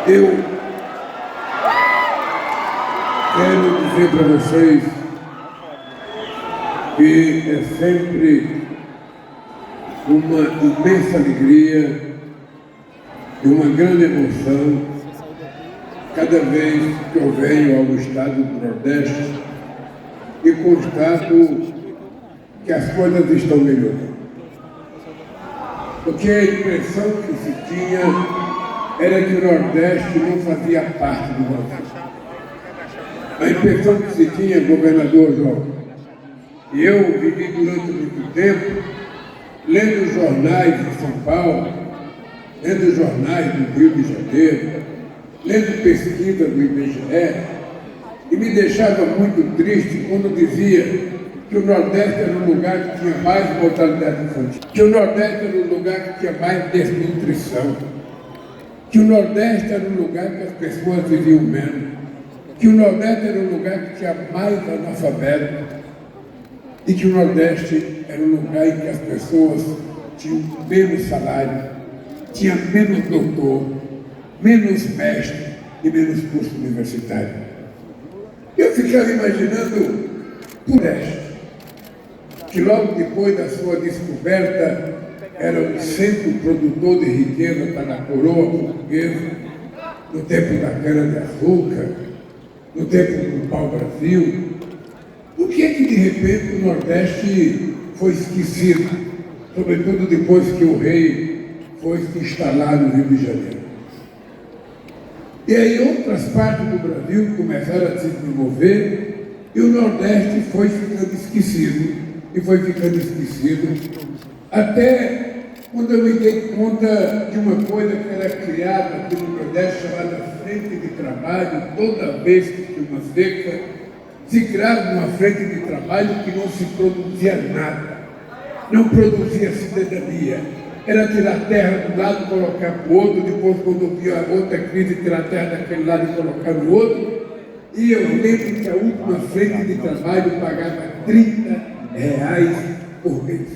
Eu quero dizer para vocês que é sempre uma imensa alegria e uma grande emoção cada vez que eu venho ao estado do Nordeste e constato que as coisas estão melhorando. Porque a impressão que se tinha era que o Nordeste não fazia parte do Brasil. A impressão que se tinha, governador João, e eu vivi durante muito tempo lendo jornais de São Paulo, lendo jornais do Rio de Janeiro, lendo pesquisas do IBGE, e me deixava muito triste quando dizia que o Nordeste era um lugar que tinha mais mortalidade infantil, que o Nordeste era um lugar que tinha mais desnutrição, que o Nordeste era um lugar que as pessoas viviam menos, que o Nordeste era um lugar que tinha mais analfabeto e que o Nordeste era um lugar em que as pessoas tinham menos salário, tinha menos doutor, menos mestre e menos curso universitário. Eu ficava imaginando o Nordeste, que logo depois da sua descoberta era um centro produtor de riqueza para a coroa portuguesa, no tempo da cana-de-açúcar, no tempo do pau-brasil. Por que de repente o Nordeste foi esquecido, sobretudo depois que o rei foi se instalar no Rio de Janeiro? E aí outras partes do Brasil começaram a se desenvolver e o Nordeste foi ficando esquecido. E foi ficando esquecido, até quando eu me dei conta de uma coisa que era criada aqui no Nordeste, chamada Frente de Trabalho. Toda vez que tinha uma seca, se criava uma frente de trabalho que não se produzia nada, não produzia cidadania. Era tirar terra de um lado e colocar para o outro, depois quando vinha a outra crise, tirar terra daquele lado e colocar no outro. E eu lembro que a última frente de trabalho pagava R$30 por mês.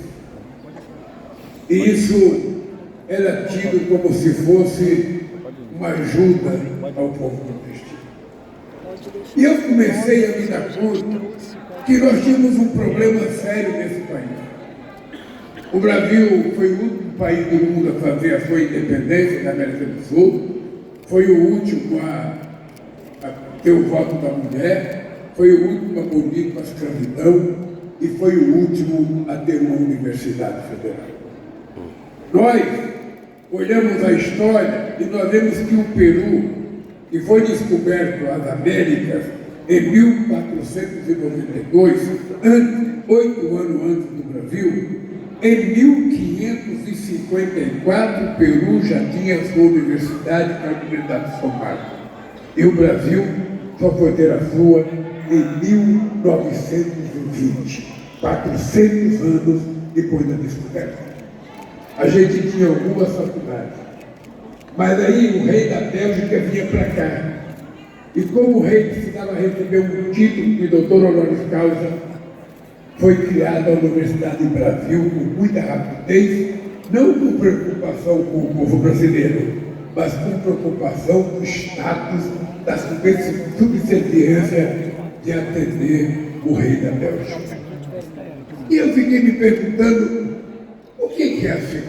E isso era tido como se fosse uma ajuda ao povo nordestino. E eu comecei a me dar conta que nós tínhamos um problema sério nesse país. O Brasil foi o último país do mundo a fazer a sua independência da América do Sul, foi o último a ter o voto da mulher, foi o último a abolir a escravidão, e foi o último a ter uma universidade federal. Nós olhamos a história e nós vemos que o Peru, que foi descoberto as Américas em 1492, 8 anos antes do Brasil, em 1554 o Peru já tinha sua universidade, que é a Universidade de São Marcos. E o Brasil só foi ter a sua em 1920, 400 anos depois da descoberta. A gente tinha algumas faculdades, mas aí o rei da Bélgica vinha para cá. E como o rei precisava receber um título de doutor honoris causa, foi criada a Universidade do Brasil com muita rapidez, não com preocupação com o povo brasileiro, mas com preocupação do status, da subserviência de atender o rei da Bélgica. E eu fiquei me perguntando, o que é assim?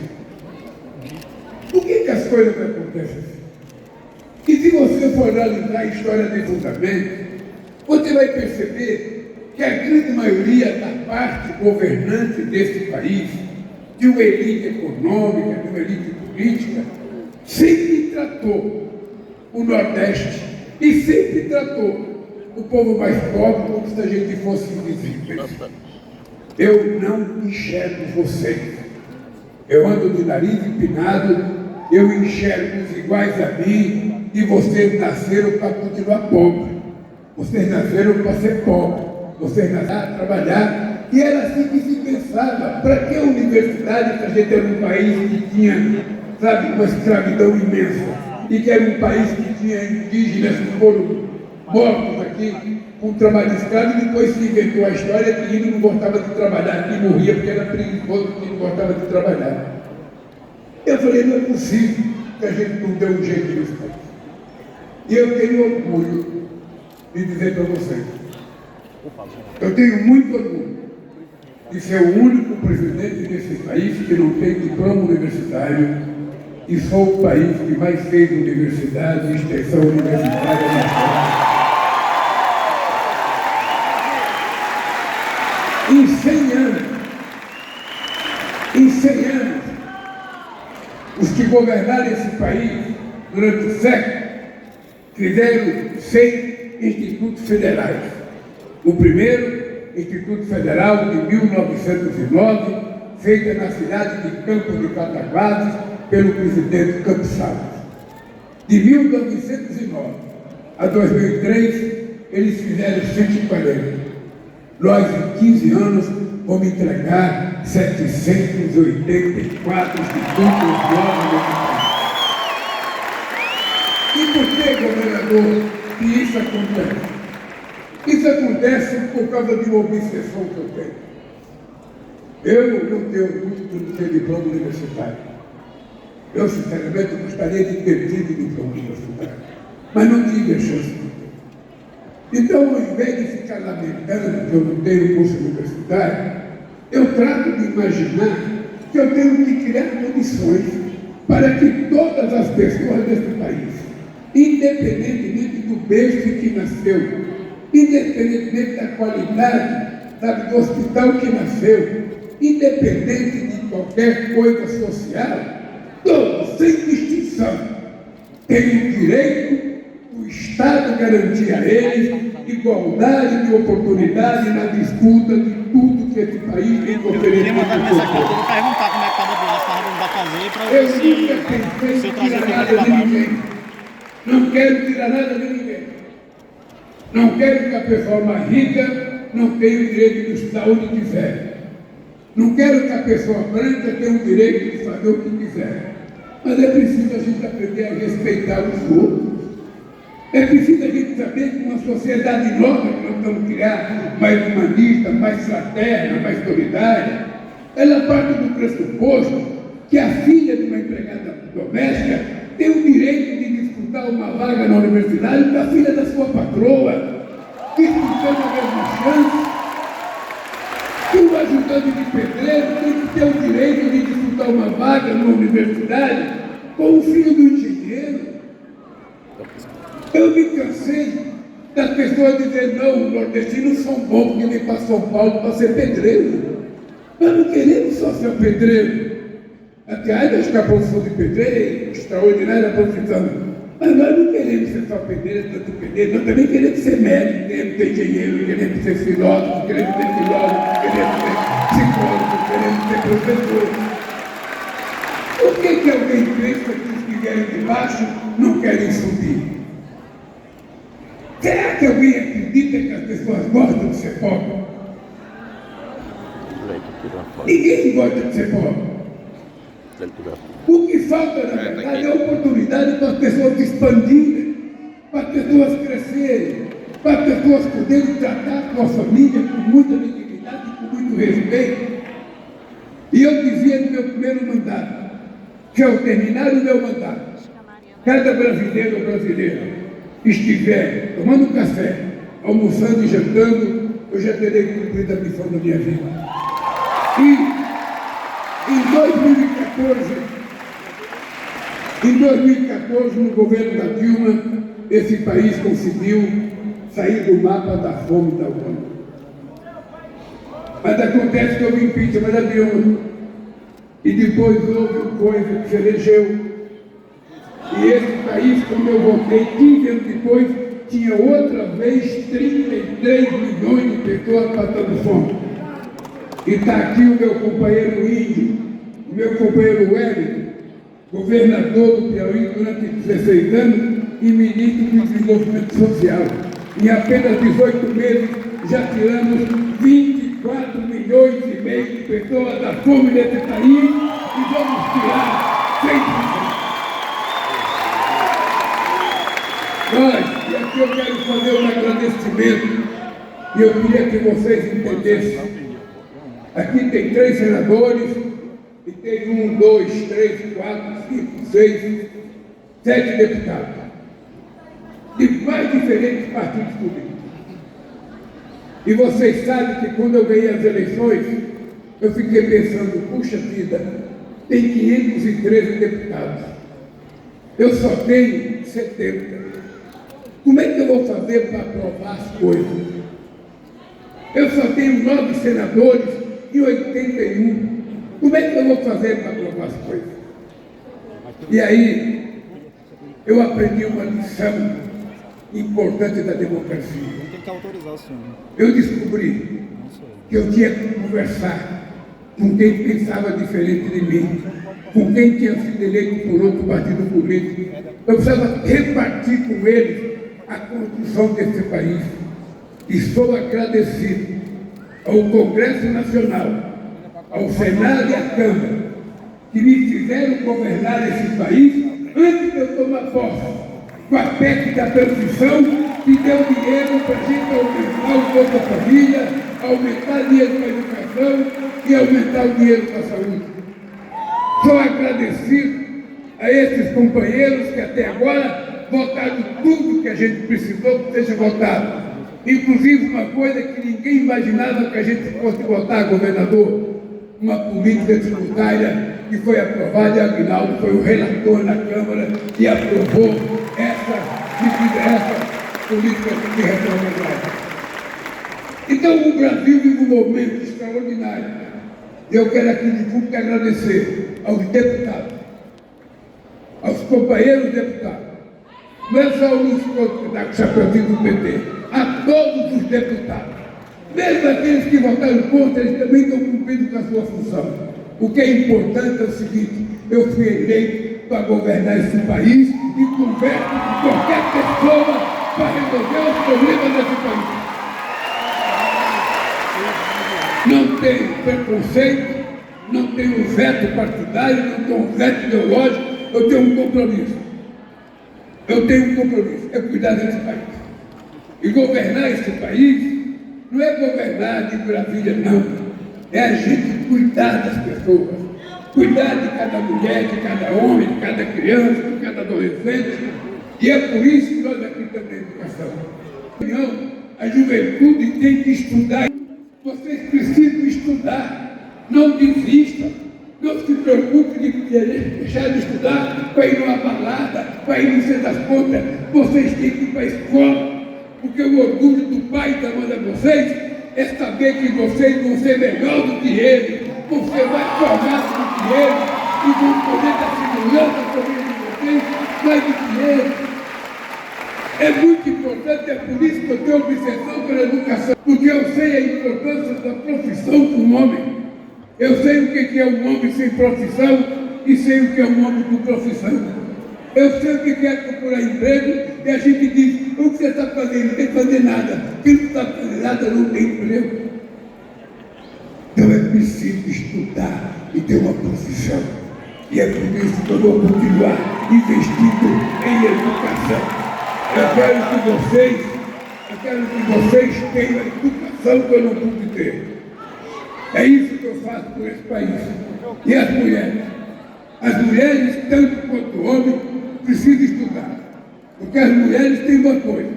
Por que as coisas acontecem assim? E se você for analisar a história devotamente, você vai perceber que a grande maioria da parte governante desse país, de uma elite econômica, de uma elite política, sempre tratou o Nordeste e sempre tratou o povo mais pobre como se a gente fosse invisível. Eu não enxergo vocês. Eu ando de nariz empinado, eu enxergo os iguais a mim e vocês nasceram para continuar pobre. Vocês nasceram para ser pobre. Vocês nasceram para trabalhar. E era assim que se pensava. Para que a universidade, se a gente era um país que tinha, sabe, uma escravidão imensa? E que era um país que tinha indígenas que foram mortos aqui com trabalho escravo, e depois se inventou a história que ele não gostava de trabalhar, que morria porque era preguiçoso, que não gostava de trabalhar. Eu falei, não é possível que a gente não dê um jeito nisso. E eu tenho orgulho de dizer para vocês, eu tenho muito orgulho de ser o único presidente desse país que não tem diploma universitário e sou o país que mais fez universidade e extensão universitária na história. Em 100 anos, os que governaram esse país durante o século fizeram 100 institutos federais. O primeiro, Instituto Federal de 1909, feita na cidade de Campos de Cataguases pelo presidente Campos Salles. De 1909 a 2003, eles fizeram 140. Nós, em 15 anos, vamos entregar 784 institutos novos no país. E por que, governador, que isso acontece? Isso acontece por causa de uma obsessão que eu tenho. Eu não tenho orgulho de não ter diploma universitário. Eu, sinceramente, gostaria de ter tido diploma universitário, mas não tive a chance de ter. Então, ao invés de ficar lamentando que eu não tenho curso universitário, eu trato de imaginar que eu tenho que criar condições para que todas as pessoas desse país, independentemente do berço que nasceu, independentemente da qualidade, do hospital que nasceu, independente de qualquer coisa social, todos, sem distinção, têm o direito do Estado garantir a eles igualdade de oportunidade na disputa de tudo que esse país tem que oferecer. Eu perguntar como é que estava para fazer para eu nunca pensei em tirar nada de ninguém. Não quero tirar nada de ninguém. Não quero que a pessoa mais rica não tenha o direito de estudar onde quiser. Não quero que a pessoa branca tenha o direito de fazer o que quiser. Mas é preciso a gente aprender a respeitar os outros. É preciso a gente saber que uma sociedade nova que nós vamos criar, mais humanista, mais fraterna, mais solidária, ela parte do pressuposto que a filha de uma empregada doméstica tem o direito de disputar uma vaga na universidade com a filha da sua patroa, disputando a mesma chance. Que o ajudante de pedreiro tem que ter o direito de disputar uma vaga numa universidade com o filho do engenheiro. Eu me cansei das pessoas dizerem, não, os nordestinos são bons porque vêm para São Paulo para ser pedreiro. Nós não queremos só ser pedreiro. Até nós que a profissão de pedreiro é extraordinária profissão. Mas nós não queremos ser só pedreiro, tanto pedreiro, nós também queremos ser médico, queremos ser engenheiro, queremos ser filósofo, queremos ser psicólogo, queremos ser professor. Por que alguém pensa que os que vierem de baixo não querem subir? Será que alguém acredita que as pessoas gostam de ser pobre? Ninguém gosta de ser pobre. O que falta, na verdade, é a oportunidade para as pessoas expandirem, para as pessoas crescerem, para as pessoas poderem tratar a sua família com muita dignidade e com muito respeito. E eu dizia no meu primeiro mandato, que ao terminar o meu mandato, cada brasileiro ou brasileira estiver tomando café, almoçando e jantando, eu já terei cumprido a missão da minha vida. E em 2014, no governo da Dilma, esse país conseguiu sair do mapa da fome da ONU. Mas acontece que houve impeachment da Dilma. E depois houve um coisa que se elegeu. E esse país, como eu votei 15 anos depois, tinha outra vez 33 milhões de pessoas passando fome. E está aqui o meu companheiro Índio, o meu companheiro Wellington, governador do Piauí durante 16 anos e ministro do Desenvolvimento Social. Em apenas 18 meses, já tiramos 24 milhões e meio de pessoas da fome desse país e vamos tirar 100%. E aqui eu quero fazer um agradecimento, e eu queria que vocês entendessem. Aqui tem 3 senadores, e tem 1, 2, 3, 4, 5, 6, 7 deputados. de mais diferentes partidos políticos. E vocês sabem que quando eu ganhei as eleições, eu fiquei pensando, puxa vida, tem 513 deputados. Eu só tenho 70. Como é que eu vou fazer para aprovar as coisas? Eu só tenho 9 senadores e 81. Como é que eu vou fazer para aprovar as coisas? E aí, eu aprendi uma lição importante da democracia. Tem que autorizar o senhor. Eu descobri que eu tinha que conversar com quem pensava diferente de mim, com quem tinha sido eleito por outro partido político. Eu precisava repartir com eles a construção desse país. E sou agradecido ao Congresso Nacional, ao Senado e à Câmara, que me fizeram governar esse país antes de eu tomar posse, com a PEC da transição, que deu dinheiro para a gente aumentar o Bolsa Família, aumentar o dinheiro para a educação e aumentar o dinheiro para a saúde. Sou agradecido a esses companheiros que até agora votaram tudo que a gente precisou que seja votado. Inclusive uma coisa que ninguém imaginava que a gente fosse votar, governador, uma política tributária que foi aprovada, e Aguinaldo foi o relator na Câmara e aprovou essa política de reforma agrária. Então o Brasil vive um momento extraordinário. Eu quero aqui de público agradecer aos deputados, aos companheiros deputados, não é só o Luiz Couto que está com o chapeuzinho do PT, a todos os deputados, mesmo aqueles que votaram contra, eles também estão cumprindo com a sua função. O que é importante é o seguinte: eu fui eleito para governar esse país e converso com qualquer pessoa para resolver os problemas desse país. Não tenho preconceito, não tenho veto partidário, não tenho veto ideológico, eu tenho um compromisso. Eu tenho um compromisso, é cuidar desse país. E governar esse país não é governar de Brasília, não. É a gente cuidar das pessoas, cuidar de cada mulher, de cada homem, de cada criança, de cada adolescente. E é por isso que nós aqui temos a educação. A juventude tem que estudar. Vocês precisam estudar. Não desistam. Não se preocupe de deixar de estudar para ir numa balada, para ir no centro das contas. Vocês têm que ir para a escola. Porque o orgulho do pai e da mãe de vocês é saber que vocês vão ser melhor do que ele. Você vai formar do que ele e vão poder dar segurança para a família de vocês mais do que ele. É muito importante, é por isso que eu tenho obsessão pela educação, porque eu sei a importância da profissão para um homem. Eu sei o que é um homem sem profissão e sei o que é um homem com profissão. Eu sei o que é procurar emprego e a gente diz: o que você está fazendo? Não tem que fazer nada. Quem não está fazendo nada não tem emprego. Então é preciso estudar e ter uma profissão. E é por isso que eu vou continuar investindo em educação. Eu quero que vocês tenham a educação que eu não pude ter. É isso que eu faço por esse país. E as mulheres? As mulheres, tanto quanto o homem, precisam estudar. Porque as mulheres têm uma coisa: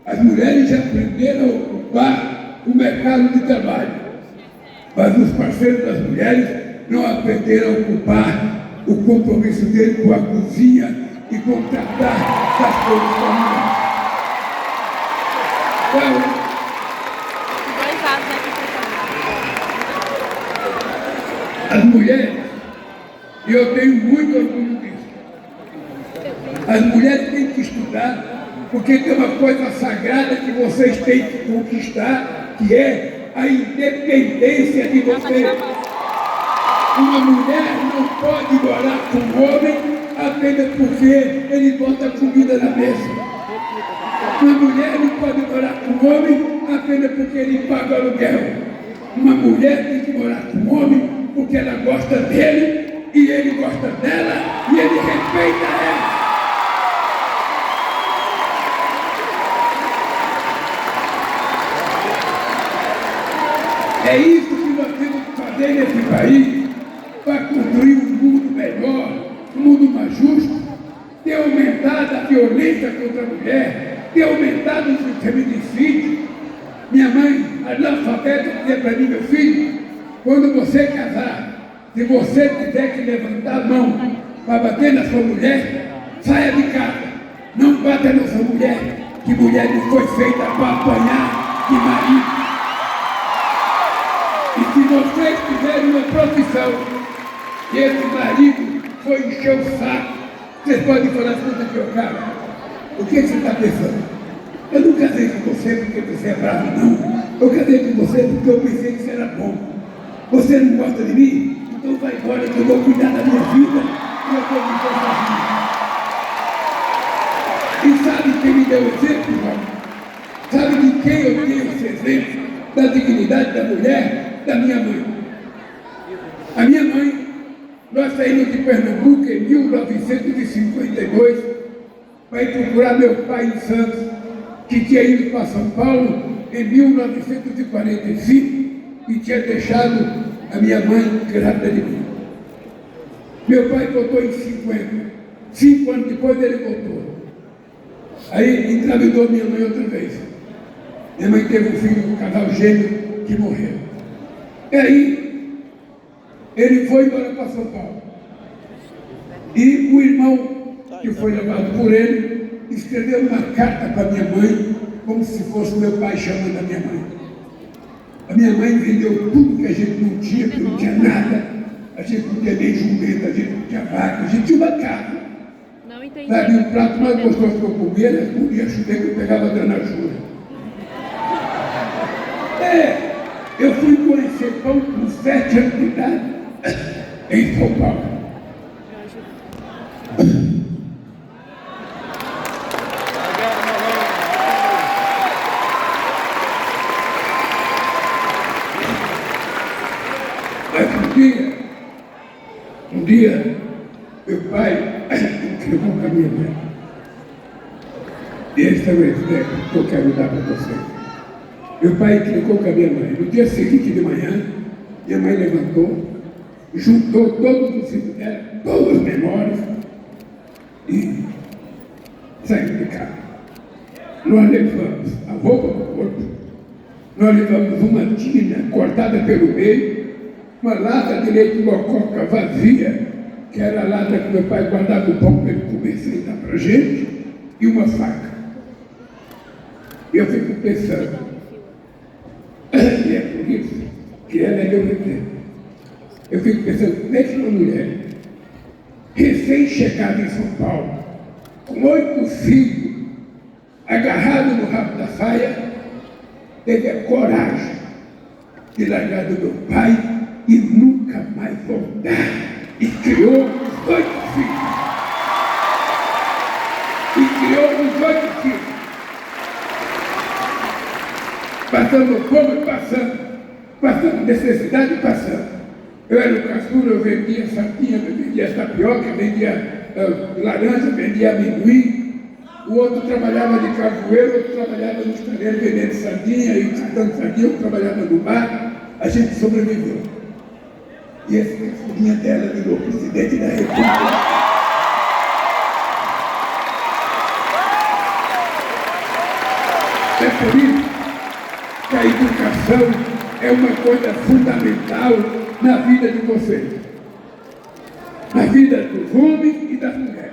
as mulheres já aprenderam a ocupar o mercado de trabalho. Mas os parceiros das mulheres não aprenderam a ocupar o compromisso dele com a cozinha e com tratar das coisas familiares. Então, as mulheres, e eu tenho muito orgulho disso, as mulheres têm que estudar, porque tem uma coisa sagrada que vocês têm que conquistar, que é a independência de vocês. Uma mulher não pode morar com um homem apenas porque ele bota comida na mesa. Uma mulher não pode morar com um homem apenas porque ele paga aluguel. Uma mulher tem que morar com um homem porque ela gosta dele e ele gosta dela e ele respeita ela. É isso que nós temos que fazer nesse país para construir um mundo melhor, um mundo mais justo, ter aumentado a violência contra a mulher, ter aumentado o feminicídio. Minha mãe, analfabeta, dizia para mim: meu filho, quando você casar, se você tiver que levantar a mão para bater na sua mulher, saia de casa, não bata na sua mulher, que mulher não foi feita para apanhar de marido. E se vocês tiverem uma profissão e esse marido foi encher o saco, vocês podem falar: escuta aqui, ô cara, o que você está pensando? Eu não casei com você porque você é bravo, não. Eu casei com você porque eu pensei que você era bom. Você não gosta de mim? Então vai embora que eu vou cuidar da minha vida e eu vou viver sozinho. E sabe quem me deu exemplo, irmão? Sabe de quem eu tenho esse exemplo? Da dignidade da mulher, da minha mãe. A minha mãe, nós saímos de Pernambuco em 1952 para ir procurar meu pai em Santos, que tinha ido para São Paulo em 1945 e tinha deixado a minha mãe grávida de mim. Meu pai voltou em 50. 5 anos depois ele voltou. Aí engravidou minha mãe outra vez. Minha mãe teve um filho, um casal gêmeo, que morreu. E aí ele foi embora para São Paulo. E o irmão que foi levado por ele escreveu uma carta para minha mãe, como se fosse meu pai chamando a minha mãe. A minha mãe vendeu tudo que a gente não tinha, porque não tinha nada. A gente não tinha nem jumenta, a gente não tinha vaca, a gente tinha uma casa. Não entendi. Sabe, o prato mais gostoso que eu comia era comia chudê que eu pegava da Ana Júlia. Eu fui conhecer pão com 7 anos de idade em São Paulo. Mas um dia, meu pai entregou com a minha mãe. E esse é o exemplo que eu quero dar para vocês. Meu pai entregou com a minha mãe. No dia seguinte de manhã, minha mãe levantou, juntou todos os filhos dela, todas as memórias, e saiu de casa. Nós levamos a roupa do corpo, nós levamos uma tina cortada pelo meio, uma lata de leite mococa vazia, que era a lata que meu pai guardava o pão para ele comer sem dar para a gente, e uma faca. E eu fico pensando, e é por isso que ela é meu exemplo. Eu fico pensando, como é que uma mulher, recém-chegada em São Paulo, com 8 filhos, agarrado no rabo da saia, teve a coragem de largar do meu pai e nunca mais voltar. E criou os 8 filhos. Passando fome, passando necessidade, passando. Eu era o caçula, eu vendia sardinha, eu vendia tapioca, vendia laranja, vendia amendoim. O outro trabalhava de carvoeiro, o outro trabalhava no estaleiro vendendo sardinha e catando sardinha, eu trabalhava no bar. A gente sobreviveu. E esse caçulinha dela virou presidente da República. É por isso que a educação é uma coisa fundamental na vida de vocês. Na vida dos homens e das mulheres.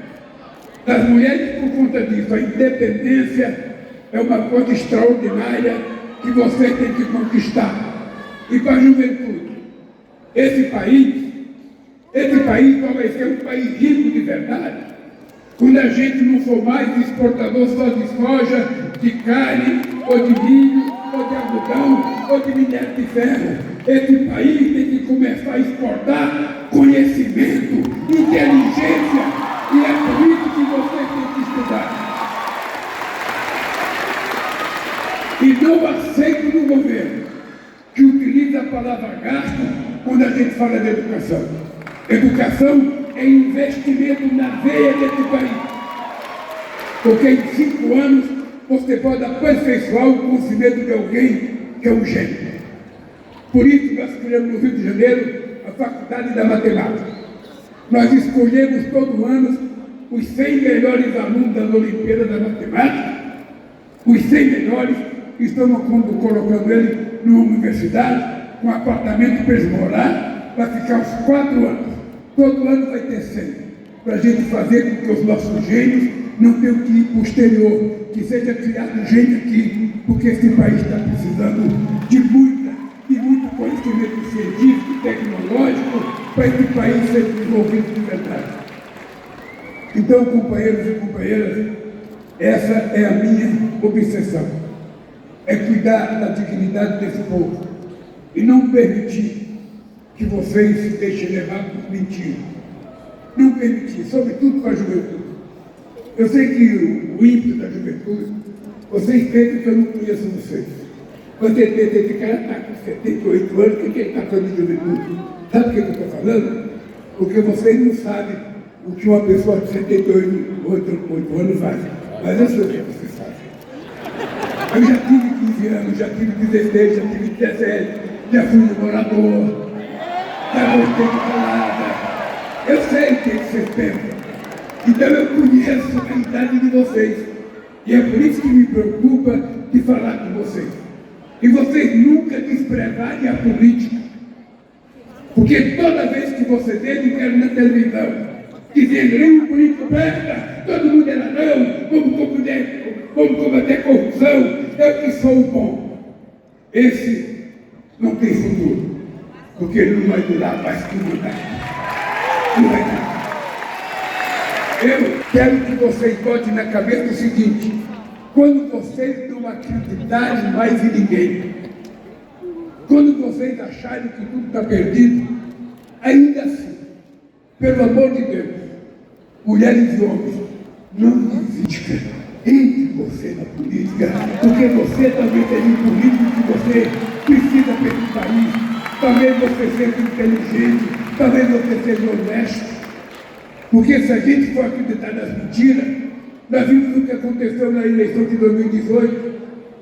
Das mulheres, por conta disso, a independência é uma coisa extraordinária que vocês têm que conquistar. E para a juventude, esse país só vai ser um país rico de verdade quando a gente não for mais exportador só de soja, de carne, ou de milho, ou de algodão, ou de minério de ferro. Esse país tem que começar a exportar conhecimento, inteligência, e é por isso que vocês têm que estudar. E não aceito no governo que utiliza a palavra gasto quando a gente fala de educação. Educação é investimento na veia desse país. Porque em 5 anos você pode aperfeiçoar o conhecimento de alguém que é um gênio. Por isso nós criamos no Rio de Janeiro a Faculdade da Matemática. Nós escolhemos todo ano os 100 melhores alunos das Olimpíadas da Matemática Os 100 melhores estão colocando ele numa universidade, com um apartamento para eles morar, para ficar uns 4 anos. Todo ano vai ter 100, para a gente fazer com que os nossos gênios não tenham que ir para o exterior, que seja criado gente aqui, porque esse país está precisando de muito conhecimento científico e tecnológico para esse país ser desenvolvido de verdade. Então, companheiros e companheiras, essa é a minha obsessão, é cuidar da dignidade desse povo e não permitir que vocês se deixem levar por mentira. Não permitir, sobretudo para a juventude. Eu sei que o ímpeto da juventude, vocês pensam que eu não conheço vocês. Você pensa que esse cara está com 78 anos, o que ele está falando de juventude? Sabe o que eu estou falando? Porque vocês não sabem o que uma pessoa de 78 anos faz. Mas eu sei o que vocês fazem. Eu já tive 15 anos, já tive 16, já tive 17, já fui namorador, já gostei de balada. Eu sei o que vocês pensam. Então eu conheço a idade de vocês. E é por isso que me preocupa de falar com vocês. E vocês nunca desprezarem a política. Porque toda vez que vocês veem na televisão, dizendo, o político presta, todo mundo é ladrão, vamos combater corrupção, eu que sou o bom. Esse não tem futuro, porque ele não vai durar mais que mudar. Não vai dar. Eu quero que vocês botem na cabeça o seguinte: quando vocês não acreditarem mais em ninguém, quando vocês acharem que tudo está perdido, ainda assim, pelo amor de Deus, mulheres e homens, não desista. Entre você na política, porque você também tem um político que você precisa para esse país. Talvez você seja inteligente, talvez você seja honesto. Porque se a gente for acreditar nas mentiras, nós vimos o que aconteceu na eleição de 2018,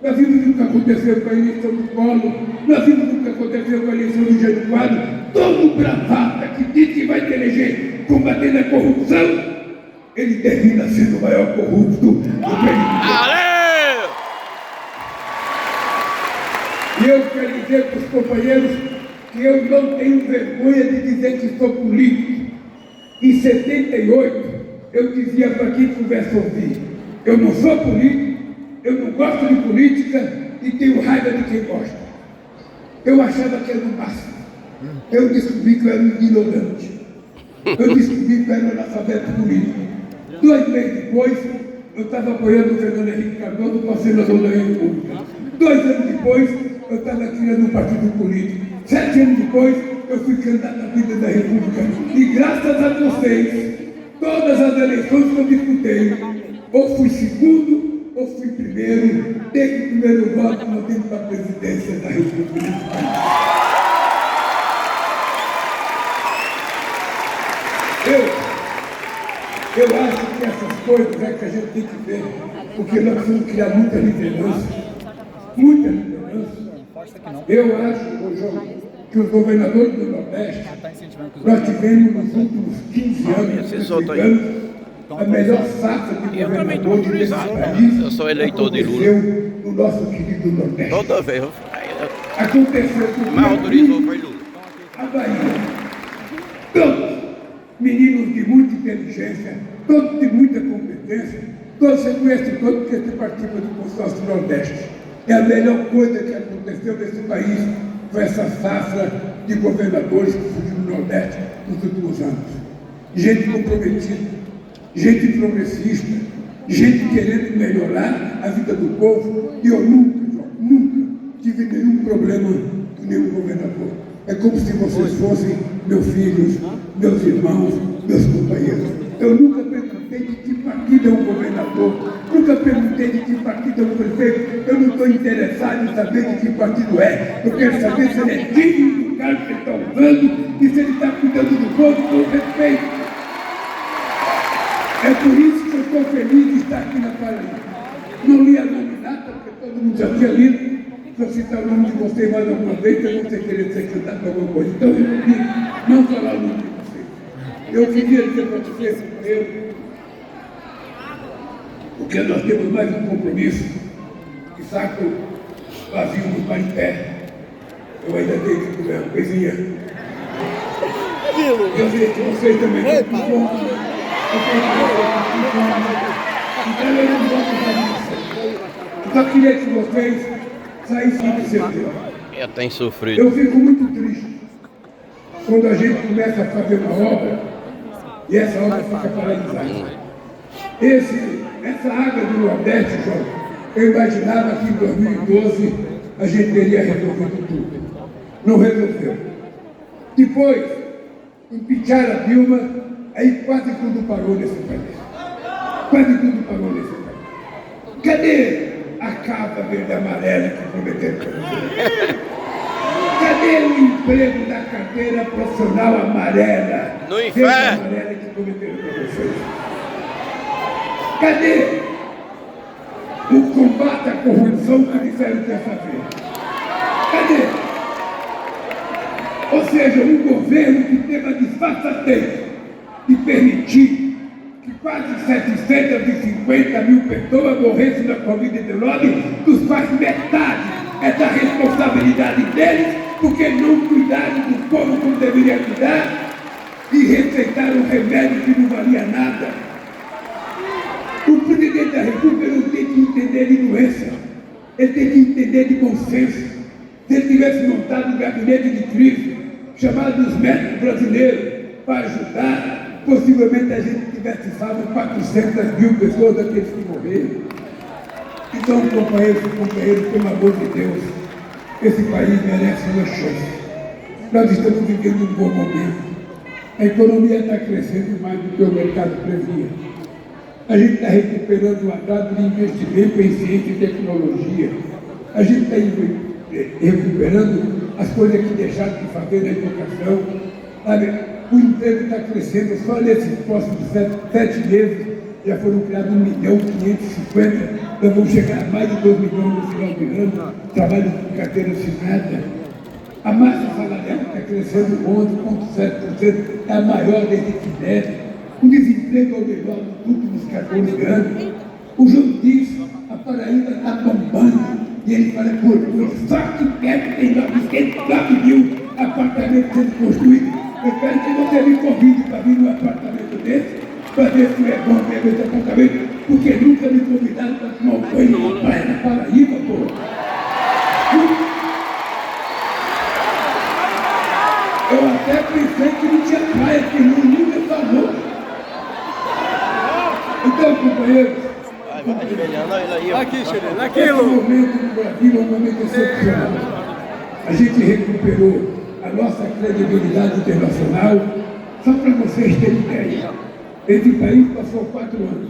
nós vimos o que aconteceu com a eleição do Collor, nós vimos o que aconteceu com a eleição do Jânio Quadros. Todo bravata que diz que vai te eleger combatendo a corrupção, ele termina sendo o maior corrupto do país. E eu quero dizer para os companheiros que eu não tenho vergonha de dizer que sou político. Em 78, eu dizia para quem pudesse ouvir: eu não sou político, eu não gosto de política e tenho raiva de quem gosta. Eu achava que era o máximo. Eu descobri que eu era um ignorante. Eu descobri que eu era um analfabeto político. 2 meses depois, eu estava apoiando o Fernando Henrique Cardoso para senador da República. 2 anos depois, eu estava criando um partido político. 7 anos depois, eu fui candidato à vida da República. E graças a vocês, todas as eleições que eu disputei, ou fui segundo, ou fui primeiro, desde o primeiro voto no tempo da presidência da República desse país. Eu acho que essas coisas é que a gente tem que ver, porque nós precisamos criar muita liderança. Muita liderança. Eu acho, João, que os governadores do Nordeste, nós tivemos nos últimos 15 anos, a melhor safra de governadores desse país. Eu sou eleitor de Lula. No nosso querido Nordeste. Toda vez. Aconteceu com Mas autorizou foi Lula. A Bahia. Todos meninos de muita inteligência, todos de muita competência, todos se conhecem todos porque você participa do consórcio do Nordeste. É a melhor coisa que aconteceu nesse país, foi essa safra de governadores que surgiu no Nordeste nos últimos anos. Gente comprometida, gente progressista, gente querendo melhorar a vida do povo. E eu nunca tive nenhum problema com nenhum governador. É como se vocês fossem meus filhos, meus irmãos, meus companheiros. Eu nunca perguntei de que partido é um governador, nunca perguntei de que partido é um prefeito. Eu não estou interessado em saber de que partido é. Eu quero saber se ele é digno do cargo que ele está usando e se ele está cuidando do povo com respeito. É por isso que eu estou feliz de estar aqui na Paraíba. Não li a nominata, porque todo mundo já tinha lido. Se eu citar o nome de vocês mais alguma vez, eu vou querer ser candidato para alguma coisa. Então eu não falar o nome de vocês. Eu queria dizer para vocês, companheiro, porque nós temos mais um compromisso, saco vazio do paripé. Eu ainda tenho que comer uma coisinha. Eu sei que vocês também estão com fome. Então eu não vou fazer isso. Eu só queria que vocês saíssem do seu tempo. Eu tenho sofrido. Eu fico muito triste quando a gente começa a fazer uma obra e essa obra fica paralisada. Essa água do Nordeste, João, eu imaginava que em 2012 a gente teria resolvido tudo. Não resolveu. Depois, impeacharam a Dilma, aí quase tudo parou nesse país. Quase tudo parou nesse país. Cadê a capa verde e amarela que prometeram para vocês? Cadê o emprego da carteira profissional amarela? No inferno! Amarela que prometeram para vocês? Cadê o combate à corrupção que disseram que ia fazer? Cadê? Ou seja, um governo que teve a disfarçatez de permitir que quase 750 mil pessoas morressem da Covid-19, dos quais metade é da responsabilidade deles, porque não cuidaram do povo como deveriam cuidar e receitaram um remédio que não valia nada. O presidente da República não tem que entender de doença, ele tem que entender de bom senso. Se ele tivesse montado um gabinete de crise, chamado os médicos brasileiros para ajudar, possivelmente a gente tivesse salvo 400 mil pessoas daqueles que morreram. Então, companheiros, pelo amor de Deus, esse país merece uma chance. Nós estamos vivendo um bom momento. A economia está crescendo mais do que o mercado previa. A gente está recuperando o atraso de investimento em ciência e tecnologia. A gente está recuperando as coisas que deixaram de fazer na educação. Sabe? O emprego está crescendo, só nesses próximos 7 meses já foram criados 1.550.000, nós vamos chegar a mais de 2 milhões no final do ano, trabalho com carteira assinada. A massa salarial está crescendo 11,7%, é a maior desde que deve. O desemprego é o melhor nos últimos 14 anos. O João diz, a Paraíba está bombando. E ele fala, por só que perto tem 909 mil apartamentos sendo construídos. Eu espero que você me convide para vir num apartamento desse, para ver se é bom ver esse apartamento, porque nunca me convidaram para tomar um banho na praia na Paraíba, pô. Eu até pensei que não tinha praia, porque nunca falou. Então, companheiros, Aqui, Xerena, esse aquilo. momento no Brasil é um momento excepcional. A gente recuperou a nossa credibilidade internacional. Só para vocês terem ideia, esse país passou 4 anos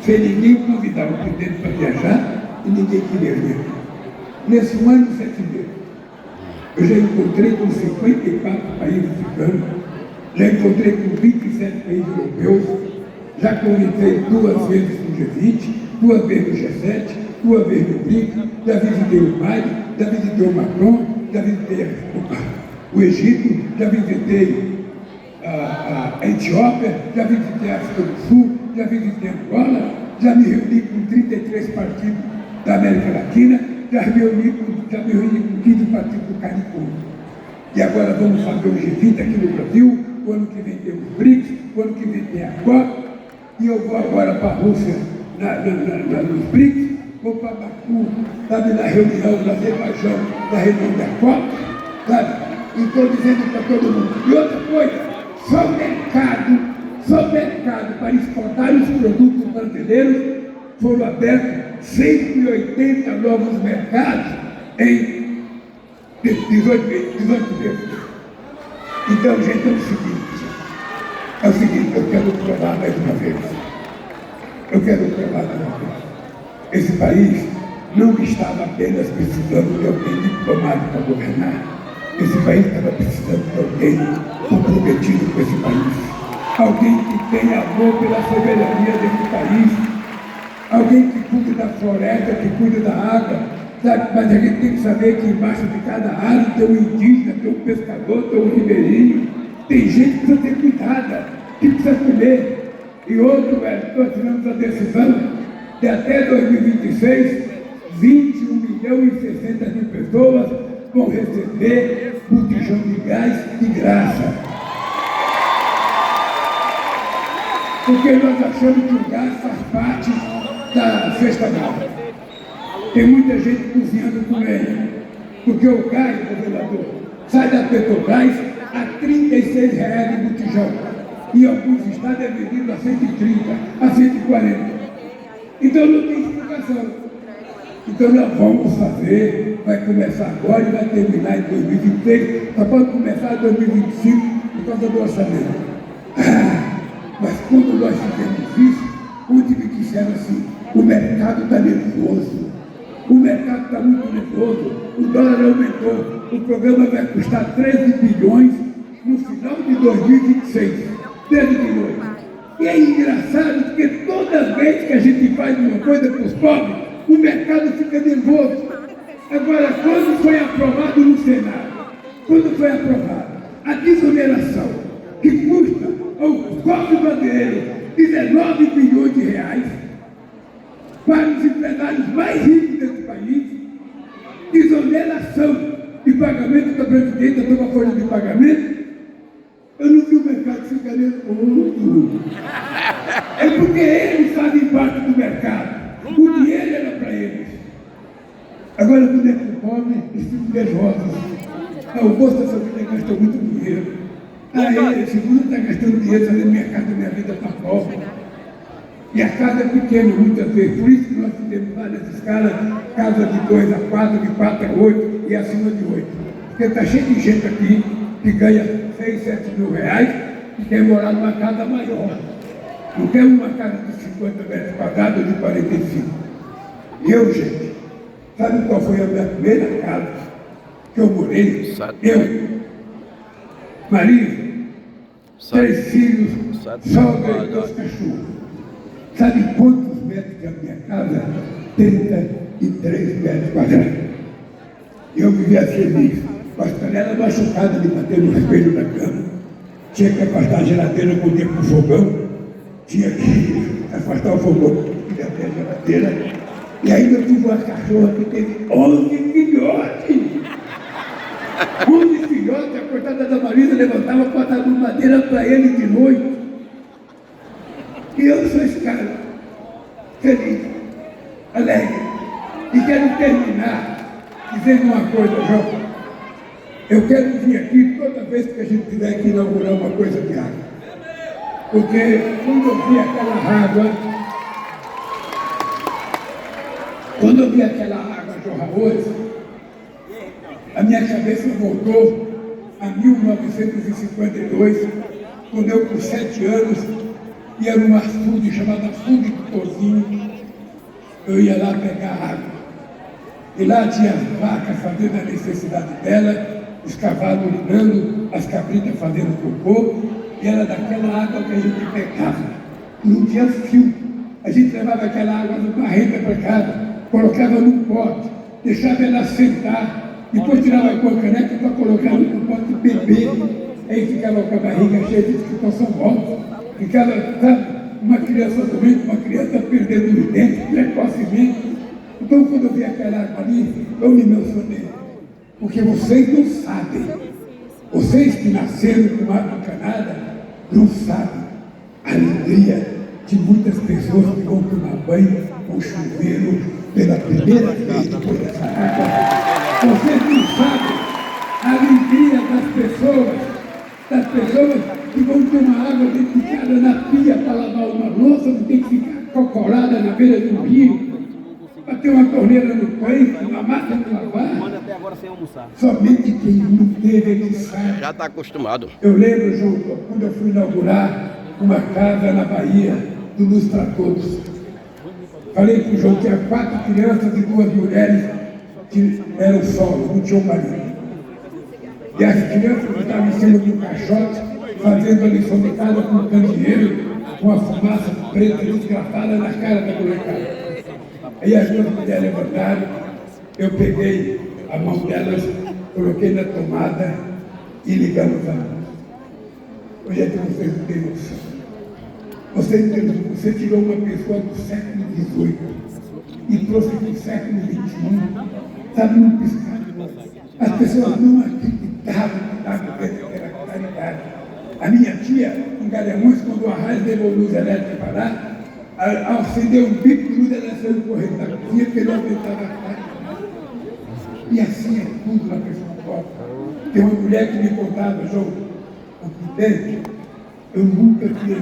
sem ninguém convidar o presidente para viajar e ninguém queria vir. Nesse 1 ano e 7 meses, eu já encontrei com 54 países africanos, já encontrei com 27 países europeus, já convidei 2 vezes no G20, 2 vezes no G7, 2 vezes no BRIC, já visitei o Mali, já visitei o Macron, já visitei o Egito, já visitei a Etiópia, já visitei a África do Sul, já visitei Angola, já me reuni com 33 partidos da América Latina, já me reuni com 15 partidos do CARICOM. E agora vamos fazer o G20 aqui no Brasil, o ano que vem tem os BRICS, o ano que vem tem a COP, e eu vou agora para a Rússia, nos BRICS, vou para Baku, sabe, na reunião do Azerbaijão, na reunião da COP, sabe? E estou dizendo para todo mundo. E outra coisa, só mercado para exportar os produtos brasileiros foram abertos 180 novos mercados em 18 meses. Então, gente, é o seguinte, eu quero provar mais uma vez. Esse país não estava apenas precisando de alguém diplomado para governar. Esse país estava precisando de alguém comprometido com esse país. Alguém que tenha amor pela soberania desse país. Alguém que cuide da floresta, que cuide da água. Sabe? Mas a gente tem que saber que embaixo de cada árvore tem um indígena, tem um pescador, tem um ribeirinho. Tem gente que precisa ter cuidado, que precisa comer. E outro, nós tivemos a decisão de até 2026, 21 milhões e 60 mil pessoas vão receber botijão de gás de graça. Porque nós achamos que o gás faz parte da cesta básica. Tem muita gente cozinhando com lenha. Porque o gás, governador, sai da Petrobras a R$ 36 de botijão. Em alguns estados é vendido a 130, a 140. Então não tem explicação. Então nós vamos fazer, vai começar agora e vai terminar em 2023, só pode começar em 2025 por causa do orçamento. Mas quando nós fizemos isso, onde me disseram assim, o mercado está nervoso, o mercado está muito nervoso, o dólar aumentou, o programa vai custar 13 bilhões no final de 2026, 13 bilhões. E é engraçado porque toda vez que a gente faz uma coisa para os pobres, o mercado fica nervoso. Agora, quando foi aprovado no Senado, quando foi aprovada a desoneração, que custa ao cofre brasileiro 19 bilhões de reais, para os empresários mais ricos desse país, desoneração de pagamento da Previdência, da tua folha de pagamento, eu não vi o mercado ficar nervoso. É porque eles fazem parte do mercado. O dinheiro era para eles. Agora, quando é para o pobre, eles ficam nervosos. O Bolsa Família gastou muito dinheiro. Esse mundo está gastando dinheiro fazendo minha casa, minha vida para pobre. E a casa é pequena muitas vezes. Por isso que nós fizemos várias escalas, casa de 2 a 4, de 4 a 8 e acima de 8. Porque está cheio de gente aqui que ganha 6, 7 mil reais e quer morar numa casa maior. Não quer uma casa de 50 metros quadrados ou de 45. E eu, gente, sabe qual foi a minha primeira casa que eu morei? Eu, marido, 3 filhos, sogra e 2 cachorros. Sabe quantos metros que a minha casa? 33 metros quadrados. E eu vivia feliz, com as canelas machucadas de bater no espelho da cama. Tinha que afastar a geladeira com o tempo do fogão. Tinha que afastar o fogão, queria ter a geladeira. E ainda eu tive uma cachorra que teve 11 filhotes. 11 filhotes, a coitada da Marisa levantava para dar madeira para ele de noite. E eu sou esse cara, feliz, alegre. E quero terminar dizendo uma coisa, João. Eu quero vir aqui toda vez que a gente tiver que inaugurar uma coisa de água. Porque quando eu vi aquela água jorrar hoje, a minha cabeça voltou a 1952, quando eu, com 7 anos, ia num açude chamado Açude do Tozinho. Eu ia lá pegar água. E lá tinha as vacas fazendo a necessidade dela, os cavalos urinando, as cabritas fazendo cocô, e era daquela água que a gente pegava. Não tinha fio. A gente levava aquela água no barreta para casa, colocava num pote, deixava ela sentar, depois tirava com a caneca para colocar no pote e beber. Aí ficava com a barriga cheia de situação morta. Ficava, sabe, uma criança doente, uma criança perdendo os dentes precocemente. Então, quando eu vi aquela água ali, eu me emocionei. Porque vocês não sabem, vocês que nasceram com água encanada, não sabem a alegria de muitas pessoas que vão tomar banho com chuveiro pela primeira vez depois dessa água. Vocês não sabem a alegria das pessoas que vão tomar água dedicada na pia para lavar uma louça, não tem que ficar cocorada na beira do rio, para ter uma torneira no tanque, uma máquina de lavar. Manda até agora sem almoçar. Somente quem não teve é que sabe. Já está acostumado. Eu lembro, João, quando eu fui inaugurar uma casa na Bahia, do Luz para Todos. Falei para o João, tinha 4 crianças e 2 mulheres que eram solos, não tinham marido. E as crianças estavam em cima de um caixote, fazendo a lição de casa com um candeeiro, com a fumaça preta desgrafada na cara da molecada. Aí as 2 mulheres levantaram, eu peguei a mão delas, coloquei na tomada e ligamos a luz. Hoje é que vocês não têm noção. Você tirou uma pessoa do século XVIII e trouxe para o século XXI, sabe, num piscar. As pessoas não acreditavam que era caridade. A minha tia, em Garanhuns, quando o Arraes levou luz elétrica para lá, ao acender um bico de luz, ela saiu correndo da cozinha porque não aumentava a caridade. E assim é tudo na pessoa pobre. Tem uma mulher que me contava, João, o Prudente, eu nunca tinha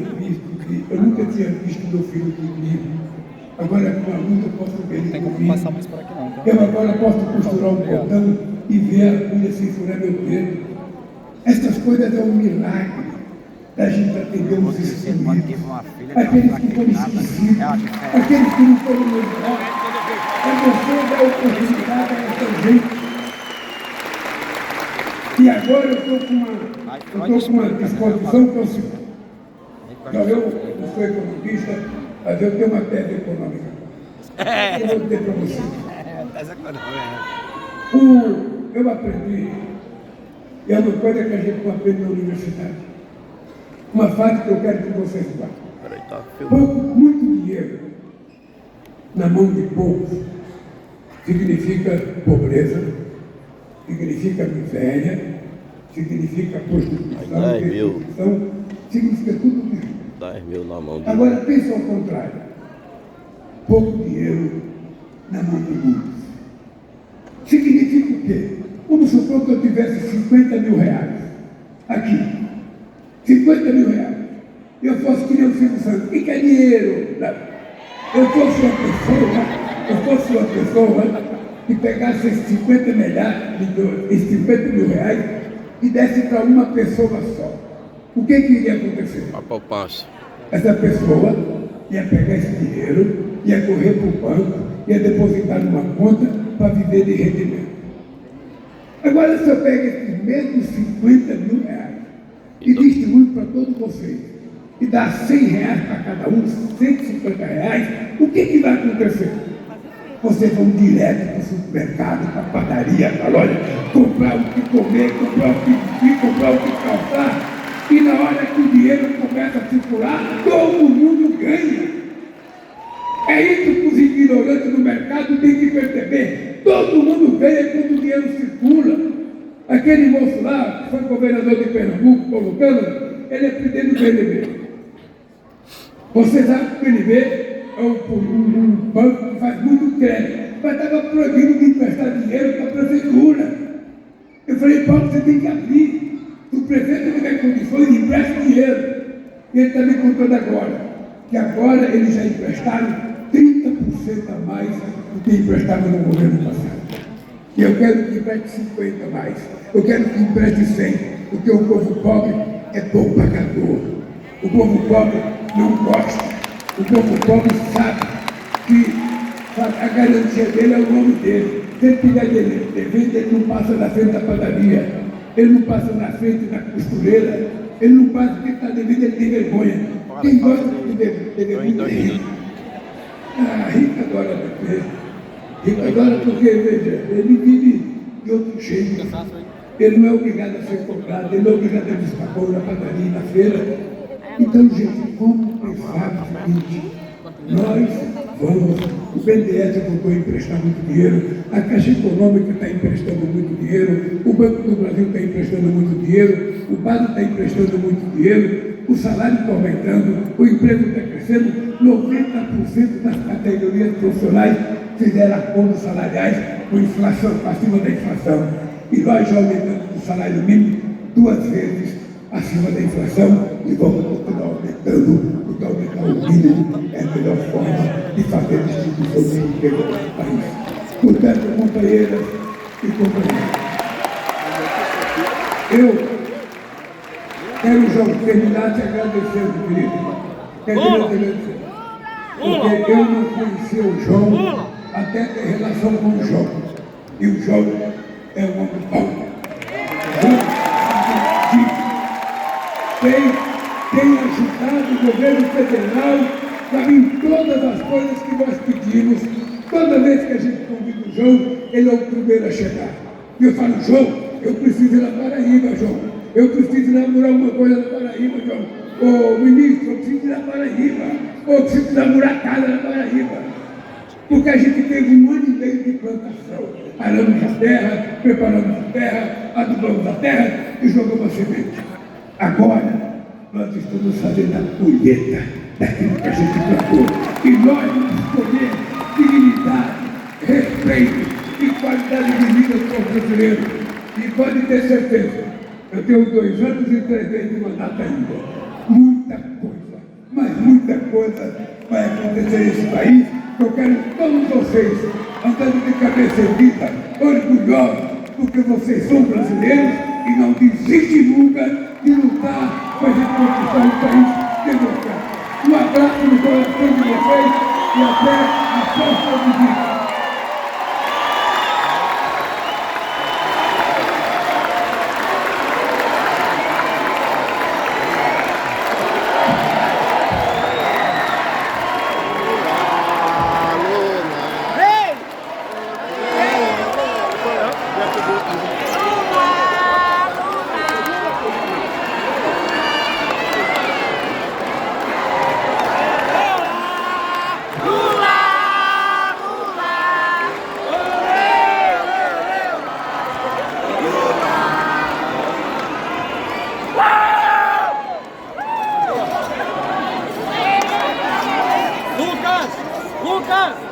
visto meu filho comigo. Agora com a luz eu posso ver ele comigo. Eu agora posso costurar um botão e ver a agulha sem furar meu dedo. Essas coisas é um milagre da gente atender os excluídos, aqueles que foram esquecidos, aqueles que não foram lembrados. É você dar oportunidade a essa gente. E agora eu estou com uma disposição que é o seguinte. Então, eu não sou economista, mas eu tenho uma tese econômica. Eu vou dizer para você. Eu aprendi, e é uma coisa que a gente não aprende na universidade. Uma frase que eu quero que vocês guardem. Muito dinheiro na mão de poucos significa pobreza, significa miséria, significa prostituição, significa tudo isso. 10 mil na mão de... Agora pensa ao contrário. Pouco dinheiro na mão de muitos. Significa o quê? Vamos supor que eu tivesse 50 mil reais aqui. 50 mil reais. Eu fosse que nem o Silvio Santos. O que é dinheiro? Eu fosse uma pessoa que pegasse esses 50 mil reais e desse para uma pessoa só. O que iria acontecer? A poupança. Essa pessoa ia pegar esse dinheiro, ia correr para o banco, ia depositar numa conta para viver de rendimento. Agora, se eu pego esses mesmos 50 mil reais e distribuo para todos vocês, e dá 100 reais para cada um, 150 reais, o que vai acontecer? Vocês vão direto para o supermercado, para a padaria, para a loja, comprar o que comer, comprar o que vestir, comprar o que calçar. E na hora que o dinheiro começa a circular, todo mundo ganha. É isso que os ignorantes do mercado têm que perceber. Todo mundo ganha quando o dinheiro circula. Aquele moço lá, que foi governador de Pernambuco, Paulo Câmara, ele é presidente do BNB. Você sabe que o BNB é um banco que faz muito crédito, mas estava proibido de emprestar dinheiro para a prefeitura. Eu falei, Paulo, você tem que abrir. O prefeito não tem condições de emprestar dinheiro. E ele está me contando agora, que agora eles já emprestaram 30% a mais do que emprestavam no governo passado. E eu quero que empreste 50 a mais. Eu quero que empreste 100, porque o povo pobre é bom pagador. O povo pobre não gosta. O povo pobre sabe que a garantia dele é o nome dele. Se ele pegar devendo, ele não passa na frente da padaria. Ele não passa na frente da costureira, ele não passa porque está devendo, ele tem vergonha. Quem gosta de dever muito é rico. Rico adora dever. Rico adora porque, veja, ele vive de outro jeito. Ele não é obrigado a ser cobrado, ele não é obrigado a buscar pão na padaria, na feira. Então, gente, vamos pensar o seguinte: nós vamos, o BNDES voltou a emprestar muito dinheiro, a Caixa Econômica está emprestando muito dinheiro, o Banco do Brasil está emprestando muito dinheiro, o BAD está emprestando muito dinheiro, o salário está aumentando, o emprego está crescendo, 90% das categorias profissionais fizeram acordos salariais com inflação, acima da inflação. E nós já aumentamos o salário mínimo 2 vezes acima da inflação e vamos continuar aumentando, porque aumentar o mínimo é a melhor forma de fazer a distribuição de emprego no país. Portanto, companheiras e companheiros, eu quero, João, terminar te agradecendo, querido. Quero te agradecer, porque eu não conhecia o João até ter relação com o João. E o João é um homem bom. Tem ajudado o governo federal, sabe, em todas as coisas que nós pedimos. Toda vez que a gente convida o João, ele é o primeiro a chegar. E eu falo, João, eu preciso ir na Paraíba, João. Eu preciso namorar uma coisa na Paraíba, João. Ô, ministro, eu preciso ir na Paraíba. Ô, eu preciso namorar casa na Paraíba. porque a gente teve 1 ano e meio de plantação. Aramos a terra, preparamos a terra, adubamos a terra e jogamos a semente. Agora, nós estamos fazendo a colheita daquilo que a gente plantou. E nós vamos escolher dignidade, respeito e qualidade de vida para os brasileiros. E pode ter certeza, eu tenho 2 anos e 3 meses de mandato ainda. Muita coisa, mas muita coisa vai acontecer nesse país. Eu quero todos vocês andando de cabeça erguida, orgulhosos, porque vocês são brasileiros e não desistem nunca de lutar para a gente conquistar um país democrático. Um abraço no coração de vocês e até a próxima visita. Lucas!